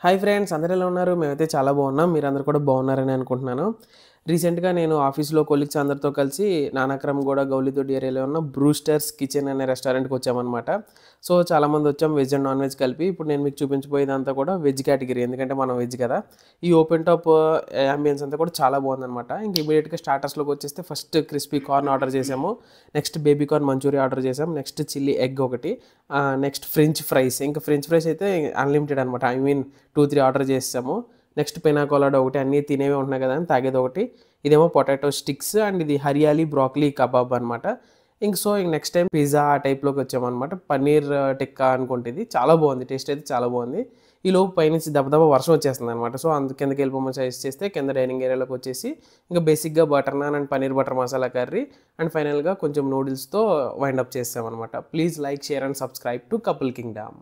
Hi friends, అందరూ ఎలా ఉన్నారు? మేమైతే చాలా బాగున్నాం. మీరందరూ కూడా బాగున్నారని అనుకుంటున్నాను. రీసెంట్‌గా నేను ఆఫీస్‌లో కొలీగ్స్ అందరితో కలిసి నానక్రమ్‌గూడ, గౌలిదొడ్డి ఏరియాలో ఉన్న బ్రూస్టర్స్ కిచెన్ అనే రెస్టారెంట్‌కి వచ్చామనమాట. సో, చాలామంది వచ్చాం, వెజ్ అండ్ నాన్ వెజ్ కలిపి. ఇప్పుడు నేను మీకు చూపించబోయేదంతా కూడా వెజ్ కేటగిరీ, ఎందుకంటే మనం వెజ్ కదా! ఈ ఓపెన్ టాప్ యాంబియన్స్ అంతా కూడా చాలా బాగుందనమాట. ఇంక ఇమ్మీడియేట్‌గా స్టార్టర్స్‌లోకి వచ్చేస్తే ఫస్ట్ క్రిస్పీ కార్న్ ఆర్డర్ చేసాము. Next baby corn manchurian order చేసాం. నెక్స్ట్ చిల్లీ ఎగ్ ఒకటి. Next french fries. ఇంకా ఫ్రెంచ్ ఫ్రైస్ అయితే అన్‌లిమిటెడ్ అనమాట. ఐ మీన్ 2, 3 ఆర్డర్ చేసేసాము. నెక్స్ట్ పినా కొలాడా ఒకటి, అన్నీ తినేవే ఉంటున్నాయి కదా అని తాగేది ఒకటి. ఇదేమో పొటాటో స్టిక్స్ అండ్ ఇది హరియాలి బ్రాకలీ కబాబ్ అనమాట. ఇంక నెక్స్ట్ టైం పిజ్జా ఆ టైప్‌లోకి వచ్చామనమాట. పన్నీర్ టిక్కా అనుకుంట ఇది. చాలా బాగుంది. టేస్ట్ అయితే చాలా బాగుంది. ఈలోపు పైనుంచి దబదబ వర్షం వచ్చేస్తుందనమాట. సో, కిందకి వెళ్ళిపోమని సజెస్ట్ చేస్తే కింద డైనింగ్ ఏరియాలోకి వచ్చేసి ఇంకా బేసిక్‌గా butter naan and paneer butter masala curry and ఫైనల్‌గా కొంచెం నూడిల్స్‌తో వైండ్ అప్ చేసామనమాట. Please like, share and subscribe to Couple Kingdom.